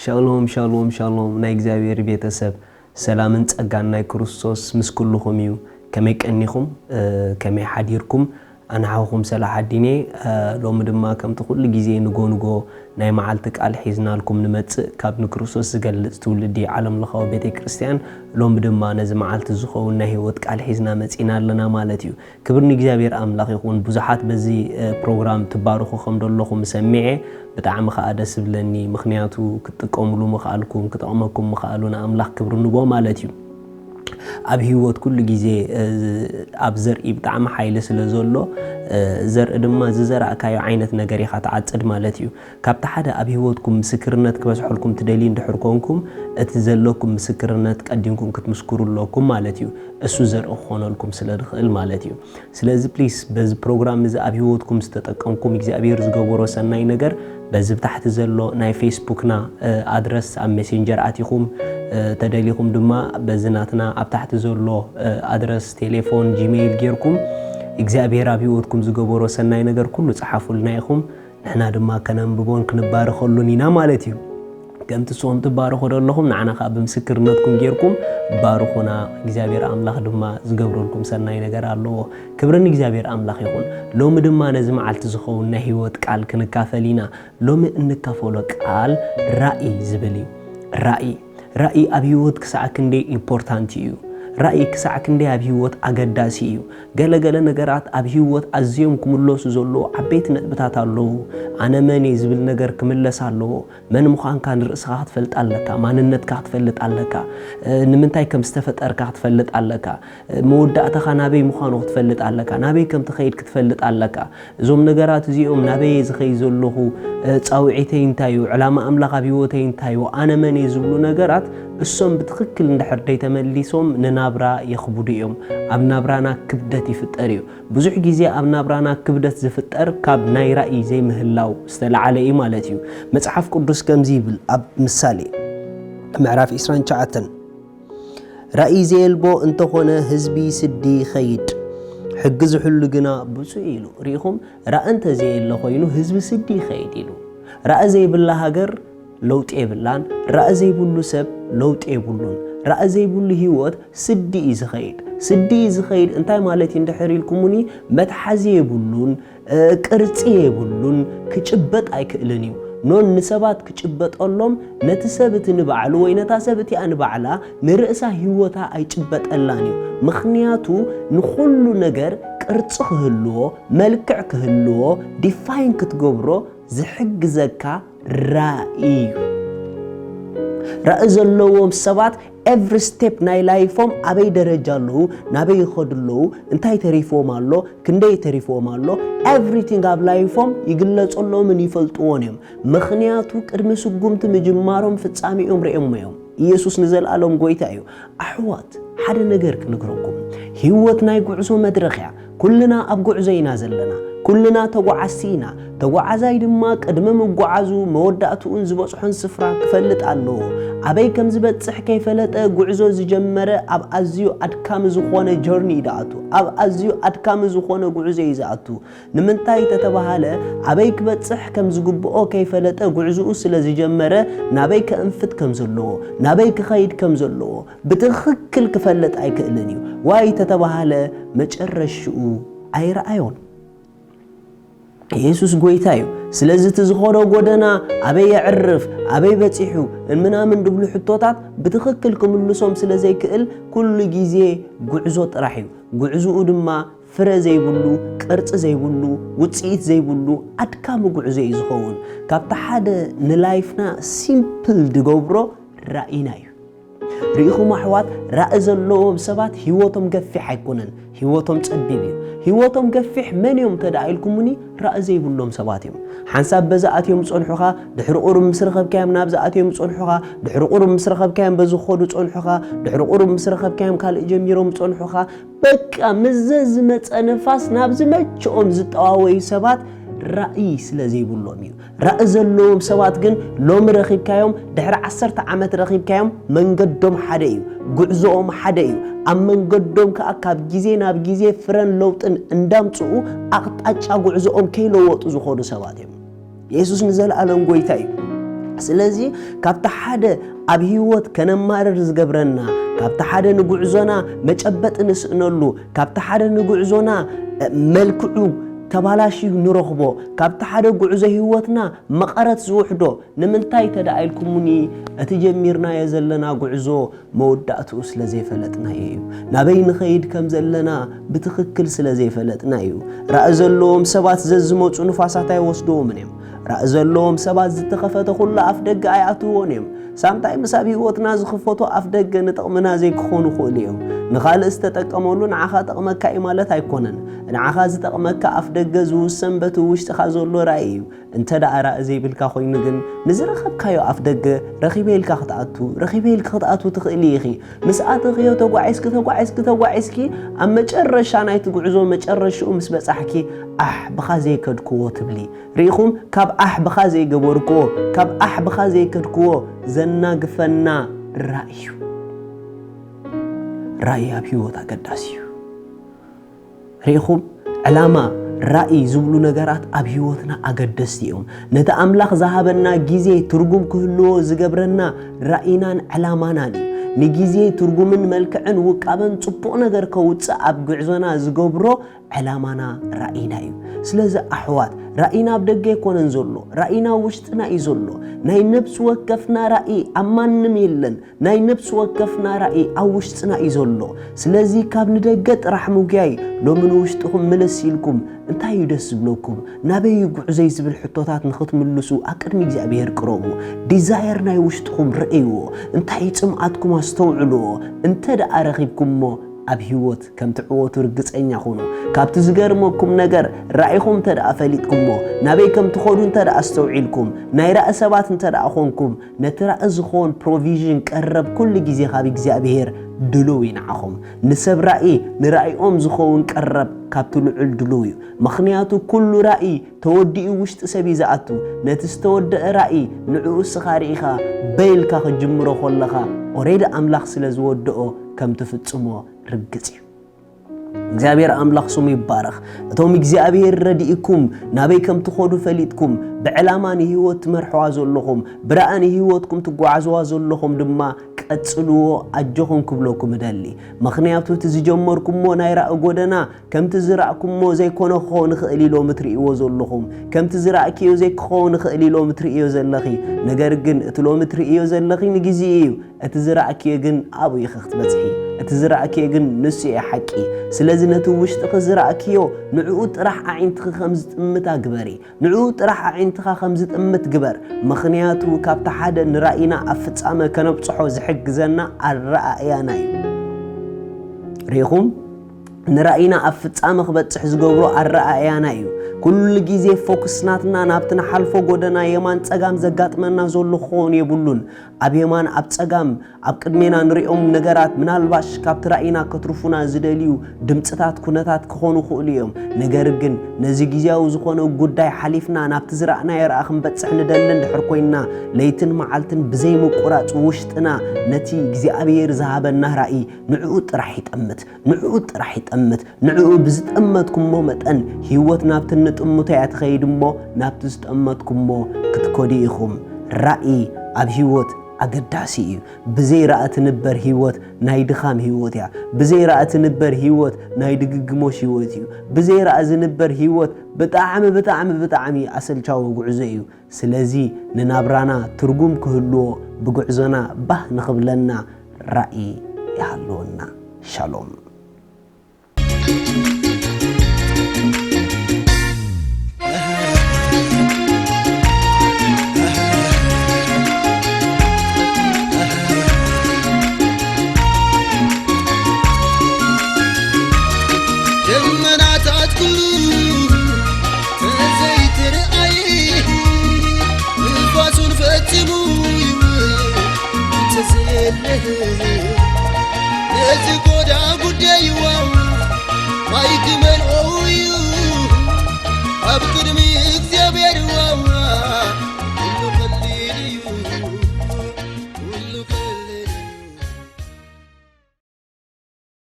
ሻሎም ሻሎም ሻሎም ናይ እግዚአብሔር ቤተሰብ ሰላምን ጸጋን ናይ ክርስቶስ ምስ ኩልኩም እዩ ከመይ ቀኒኹም ከመይ ሓዲርኩም ኣንሓኹም ሰላሓዲኔ ሎሚ ድማ ከምቲ ኩሉ ግዜ ንጎንጎ ናይ መዓልቲ ቃል ሒዝናልኩም ንመጽእ ካብ ንክርስቶስ ዝገልጽ ትውልዲ ዓለም ለኻዊ ቤተክርስቲያን ሎሚ ድማ ነዚ መዓልቲ ዝኸውን ናይ ህይወት ቃል ሒዝና መጺና ኣለና ማለት እዩ ክብር ንእግዚአብሔር ኣምላኽ ይኹን ብዙሓት በዚ ፕሮግራም ትባርኹ ከም ደለኹም ሰሚዐ ብጣዕሚ ከዓ ደስ ብለኒ ምኽንያቱ ክትጥቀምሉ ምኽኣልኩም ክጠቕመኩም ምኽኣሉና ኣምላኽ ክብር ንቦ ማለት እዩ ኣብ ህይወት ኩሉ ግዜ ኣብ ዘርኢ ብጣዕሚ ሓይሊ ስለ ዘሎ ዘርኢ ድማ ዝዘራእካዮ ዓይነት ነገር ኢኻ ተዓጽድ ማለት እዩ ካብቲ ሓደ ኣብ ህይወትኩም ምስክርነት ክበዝሐልኩም ትደሊ እንድሕር ኮንኩም እቲ ዘለኩም ምስክርነት ቀዲምኩም ክትምስክሩለኩም ማለት እዩ እሱ ዘርኢ ክኾነልኩም ስለ ዝኽእል ማለት እዩ ስለዚ ፕሊስ በዚ ፕሮግራም እዚ ኣብ ህይወትኩም ዝተጠቀምኩም እግዚአብሔር ዝገበሮ ሰናይ ነገር በዚ ብታሕቲ ዘሎ ናይ ፌስቡክና ኣድረስ ኣብ ሜሴንጀር ኣቲኹም ተደሊኹም ድማ በዝናትና ኣብ ታሕቲ ዘሎ ኣድረስ ቴሌፎን ጂሜይል ጌርኩም እግዚአብሔር ኣብ ህይወትኩም ዝገበሮ ሰናይ ነገር ኩሉ ጽሓፉልና ኢኹም ንሕና ድማ ከነንብቦን ክንባረኸሉን ኢና ማለት እዩ ከምቲ ሶም ትባረኹ ደለኹም ንዓና ከዓ ብምስክርነትኩም ጌርኩም ባርኹና እግዚአብሔር ኣምላኽ ድማ ዝገብረልኩም ሰናይ ነገር ኣለዎ ክብርን እግዚአብሔር ኣምላኽ ይኹን ሎሚ ድማ ነዚ መዓልቲ ዝኸውን ናይ ህይወት ቃል ክንካፈል ኢና ሎሚ እንካፈሎ ቃል ራእይ ዝብል እዩ ራእይ ኣብ ህይወት ክሳዕ ክንደይ ኢምፖርታንት እዩ ራእይ ክሳዕ ክንደይ ኣብ ህይወት ኣገዳሲ እዩ ገለገለ ነገራት ኣብ ህይወት ኣዝዮም ክምለሱ ዘለዎ ዓበይቲ ነጥብታት ኣለዉ ኣነ መን ዝብል ነገር ክምለስ ኣለዎ መን ምዃንካ ንርእስኻ ክትፈልጥ ኣለካ ማንነትካ ክትፈልጥ ኣለካ ንምንታይ ከም ዝተፈጠርካ ክትፈልጥ ኣለካ መወዳእታኻ ናበይ ምዃኑ ክትፈልጥ ኣለካ ናበይ ከም ትኸይድ ክትፈልጥ ኣለካ እዞም ነገራት እዚኦም ናበይ ዝኸይ ዘለኹ ጻውዒተይ እንታይ እዩ ዕላማ ኣምላኽ ኣብ ህይወተይ እንታይ እዩ ኣነ መን ዝብሉ ነገራት እሶም ብትክክል እንድሕር ደይ ተመሊሶም ንናብራ የኽቡዱ እዮም ኣብ ናብራና ክብደት ይፍጠር እዩ ብዙሕ ግዜ ኣብ ናብራና ክብደት ዝፍጠር ካብ ናይ ራእይ ዘይምህላው ዝተለዓለ እዩ ማለት እዩ መጽሓፍ ቅዱስ ከምዚ ይብል ኣብ ምሳሌ ምዕራፍ 29 ራእይ ዘየልቦ እንተኾነ ህዝቢ ስዲ ኸይድ ሕጊ ዝሕሉ ግና ብፁዕ ኢሉ ሪኢኹም ራእይ እንተዘየለ ኮይኑ ህዝቢ ስዲ ኸይድ ኢሉ ራእይ ዘይብላ ሃገር ለውጥ የብላን ራእይ ዘይብሉ ሰብ ለውጥ የብሉን ራእይ ዘይብሉ ህይወት ስዲ ዝኸይድ እንታይ ማለት እንድሕር ኢልኩምኒ መትሓዚ የብሉን ቅርጺ የብሉን ክጭበጥ ኣይክእልን እዩ ኖን ንሰባት ክጭበጠሎም ነቲ ሰብቲ ንባዕሉ ወይ ነታ ሰብቲ ንባዕላ ንርእሳ ህይወታ ኣይጭበጠላን እዩ ምኽንያቱ ንኹሉ ነገር ቅርጽ ክህልዎ መልክዕ ክህልዎ ዲፋይን ክትገብሮ ዝሕግዘካ ራእይ ዘለዎም ሰባት ኤቭሪ ስቴፕ ናይ ላይፎም ኣበይ ደረጃ ኣለዉ ናበይ ይኸዱ ኣለዉ እንታይ ተሪፎም ኣሎ ክንደይ ተሪፎም ኣሎ ኤቭሪቲንግ ኣብ ላይፎም ይግለጸሎምን ይፈልጥዎን እዮም ምኽንያቱ ቅድሚ ስጉምቲ ምጅማሮም ፍጻሜኦም ርኤዮም እዮም ኢየሱስ ንዘለኣሎም ጎይታ እዩ ኣሕዋት ሓደ ነገር ክንግረኩም ህይወት ናይ ጉዕዞ መድረኽ እያ ኩልና ኣብ ጉዕዞ ኢና ዘለና ኩልና ተጓዓዝቲና ተጓዓዛይ ድማ ቅድሚ ምጓዓዙ መወዳእቱን ዝበጽሖን ስፍራ ክፈልጥ ኣለዎ ኣበይ ከም ዝበጽሕ ከይፈለጠ ጉዕዞ ዝጀመረ ኣብ ኣዝዩ ኣድካሚ ዝኾነ ጆርኒ ይዳኣቱ ኣብ ኣዝዩ ኣድካሚ ዝኾነ ጉዕዞ ይዛኣቱ ንምንታይ ተተባሃለ ኣበይ ክበጽሕ ከም ዝግብኦ ከይፈለጠ ጉዕዞኡ ስለ ዝጀመረ ናበይ ከእንፍት ከም ዘለዎ ናበይ ክኸይድ ከም ዘለዎ ብትኽክል ክፈልጥ ኣይክእልን እዩ ዋይ ተተባሃለ መጨረሽኡ ኣይረኣዮን ኢየሱስ ጎይታ እዩ ስለዚ ትዝኾነ ጎደና ኣበይ ይዕርፍ ኣበይ በጺሑ ምናምን ድብሉ ሕቶታት ብትኽክል ክምልሶም ስለ ዘይክእል ኩሉ ግዜ ጉዕዞ ጥራሕ እዩ ጉዕዞኡ ድማ ፍረ ዘይብሉ ቅርጽ ዘይብሉ ውጽኢት ዘይብሉ ኣድካሚ ጉዕዞ እዩ ዝኸውን ካብቲ ሓደ ንላይፍና ሲምፕል ድገብሮ ራእይና እዩ رئيكم أحوات رأز اللهم سبات هيوتهم قفح يكونن هيوتهم تقبيبي هيوتهم قفح من يوم تدعيلكموني رأزي بلهم سباتهم حنساب بزاعتهم صنحوها دحر قرب مسرخب كام نابزاعتهم صنحوها دحر قرب مسرخب كام بزخودو صنحوها دحر قرب مسرخب كام كال جميرهم صنحوها بكا مزز متصنفاس نابز مچኦም زطواوي سبات رأي سلازي بلهم يو رأز اللهم سبات جن لوم رخيب كايوم دحر 10 عامات رخيب كايوم من قدهم حدا يو ጉዕዞኦም ሓደ እዩ ኣብ መንገዶም ከኣካብ ግዜና ብግዜ ፍረን ለውጥን እንዳምጽኡ ኣቅጣጫ ጉዕዞኦም ከይለወጡ ዝኾኑ ሰባት እዮም ኢየሱስ ንዘለዓለም ጎይታ እዩ ስለዚ ካብታ ሓደ ኣብ ህይወት ከነማረር ዝገብረና ካብታ ሓደ ንጉዕዞና መጨበጥ ንስእነሉ ካብታ ሓደ ንጉዕዞና መልክዑ ተባላሽዩ ንረኽቦ ካብታ ሓደ ጉዕዞ ህይወትና መቀረት ዝውሕዶ ንምንታይ ተዳኢልኩምኒ እቲ ጀሚርና የዘለና ጉዕዞ መወዳእቱ ስለዘይፈለጥና እዩ ናበይ ንኸይድ ከም ዘለና ብትክክል ስለዘይፈለጥና እዩ ራእዘሎም ሰባት ዘዝመጹ ንፋሳት አይወስዶም እዮም ራእዘሎም ሰባት ዝተኸፈተ ኩሉ ኣፍ ደገ ኣይኣትዎን እዮም ሳምታይ መሳብ ህይወትና ዝኽፈቶ ኣፍ ደገ ንጥቕምና ዘይክኾኑ ኽእል እዮም ንኻልእ ዝተጠቀመሉ ንዓኻ ጠቕመካ እዩ ማለት ኣይኮነን ንዓኻ ዝጠቕመካ ኣፍ ደገ ዝውሰን በቲ ውሽጥኻ ዘሎ ራእይ እዩ እንተደኣ ራእይ ዘይብልካ ኮይኑ ግን ንዝረኸብካዮ ኣፍ ደገ ረኺበልካ ክትኣቱ ትኽእል ኢኺ ምስኣትኽዮ ተጓዒስኪ ኣብ መጨረሻ ናይቲ ጉዕዞ መጨረሻኡ ምስ በጻሕኪ ብኻ ዘይከድክዎ ትብሊ ርኢኹም ካብ ብኻ ዘይገበርክዎ ካብ ብኻ ዘይከድክዎ ዘናግፈና ራእዩ ራእይ ኣብ ህይወት ኣገዳሲ እዩ ርኢኹም ዕላማ ራእይ ዝብሉ ነገራት ኣብ ህይወትና ኣገደስቲ እዮም ነቲ ኣምላኽ ዝሃበና ግዜ ትርጉም ክህልዎ ዝገብረና ራእይናን ዕላማናን እዩ ንግዜ ትርጉምን መልክዕን ውቃበን ጽቡቕ ነገር ከውፅእ ኣብ ጉዕዞና ዝገብሮ ዕላማና ራእይና እዩ ስለዚ ኣሕዋት ራእይና ኣብ ደገ ይኮነን ዘሎ ራእይና ውሽጥና እዩ ዘሎ ናይ ነፍስ ወከፍና ራእይ ኣብ ማንም የለን ናይ ነፍስ ወከፍና ራእይ ኣብ ውሽጥና እዩ ዘሎ ስለዚ ካብ ንደገ ጥራሕ ሙግያይ ሎሚ ንውሽጥኩም መለስ ኢልኩም እንታይ እዩ ደስ ዝብለኩም ናበይ ጉዕዘይ ዝብል ሕቶታት ንኽትምልሱ ኣቅድሚ እግዚአብሔር ቅረቡ ዲዛየር ናይ ውሽጥኩም ርእይዎ እንታይ ጽምዓትኩም ኣስተውዕልዎ እንተደኣ ረኺብኩምሞ ኣብ ህይወት ከም ትዕወቱ ርግጸኛ ኹኑ ካብቲ ዝገርመኩም ነገር ራእይኹም ተደኣ ፈሊጥኩምሞ ናበይ ከም ትኸዱ እንተደኣ ኣስተውዒልኩም ናይ ራእይ ሰባት እንተደኣ ኾንኩም ነቲ ራእይ ዝኾን ፕሮቪዥን ቀረብ ኩሉ ግዜ ካብ እግዚአብሔር ድሉው ይንዓኹም ንሰብ ራእይ ንራእይኦም ዝኸውን ቀረብ ካብቲ ልዑል ድሉው እዩ ምኽንያቱ ኩሉ ራእይ ተወዲኡ ውሽጢ ሰብ ይዝኣቱ ነቲ ዝተወደአ ራእይ ንዕኡ ስኻ ርኢኻ በይልካ ክጅምሮ ኾለኻ ኦሬዲ ኣምላኽ ስለ ዝወድኦ ከም ትፍጽሞ ርግጽ እዩ እግዚአብሔር ኣምላኽ ስሙ ይባረኽ እቶም እግዚአብሔር ረዲኢኩም ናበይ ከም ትኸዱ ፈሊጥኩም ብዕላማ ንህይወት ትመርሕዋ ዘለኹም ብራእይ ንህይወትኩም ትጓዓዝዋ ዘለኹም ድማ ቀጽልዎ ኣጆኹም ክብለኩም ደሊ ምኽንያቱ እቲ ዝጀመርኩምሞ ናይ ራእይ ጎደና ከምቲ ዝራእኩምሞ ዘይኮነ ክኸውን ክእል ኢሎም ትርእይዎ ዘለኹም ከምቲ ዝራእክዮ ዘይክኸውን ክእል ኢሎም ትርእዮ ዘለኺ ነገር ግን እቲ ሎሚ ትርእዮ ዘለኺ ንግዜ እዩ እቲ ዝራእክዮ ግን ኣብኡ ኢኻ ክትበጽሒ እቲ ዝራእክዮ ግን ንሱ እዩ ሓቂ ስለዚ ነቲ ውሽጥኺ ዝራእክዮ ንዕኡ ጥራሕ ኣዒንትኺ ከም ዝጥምት ግበሪ ንዕኡ ጥራሕ ኣዒንትኻ ከም ዝጥምት ግበር ምኽንያቱ ካብቲ ሓደ ንራእይና ኣብ ፍጻመ ከነብጽሖ ዝሕግዘና ኣረኣእያና እዩ ርኢኹም ንራእይና ኣብ ፍጻመ ክበጽሕ ዝገብሮ ኣረኣእያና እዩ ኩሉ ግዜ ፎክስናትና ናብቲ ንሓልፎ ጎደና የማን ጸጋም ዘጋጥመና ዘሎ ክኸውን የብሉን ኣብ የማን ኣብ ጸጋም ኣብ ቅድሜና ንሪኦም ነገራት ምናልባሽ ካብቲ ራእይና ከትርፉና ዝደልዩ ድምጽታት ኩነታት ክኾኑ ክእሉ እዮም ነገር ግን ነዚ ግዜያዊ ዝኾነ ጉዳይ ሓሊፍና ናብቲ ዝራእናዮ ራእይ ክንበጽሕ ንደልን ድሕር ኮይንና ለይትን መዓልትን ብዘይምቁራጽ ውሽጥና ነቲ እግዚኣብሔር ዝሃበና ራእይ ንዕኡ ጥራሕ ይጠምት ንዕኡ ብዝጠመትኩሞ መጠን ህይወት ናብቲ ንጥሙት ያትኸይድሞ ናብቲ ዝጠመትኩሞ ክትኮዲ ኢኹም ራእይ ኣብ ህይወት ኣገዳሲ እዩ ብዘይ ራእይ ትንበር ህይወት ናይ ድኻም ህይወት እያ ብዘይ ራእይ ትንበር ህይወት ናይ ድግግሞሽ ህይወት እዩ ብዘይ ራእይ ዝንበር ህይወት ብጣዕሚ ኣሰልቻዊ ጉዕዞ እዩ ስለዚ ንናብራና ትርጉም ክህልዎ ብጉዕዞና ባህ ንኽብለና ራእይ ይሃልወና ሻሎም በዚህ ጎዳ ጉዳይዋ ማይግመል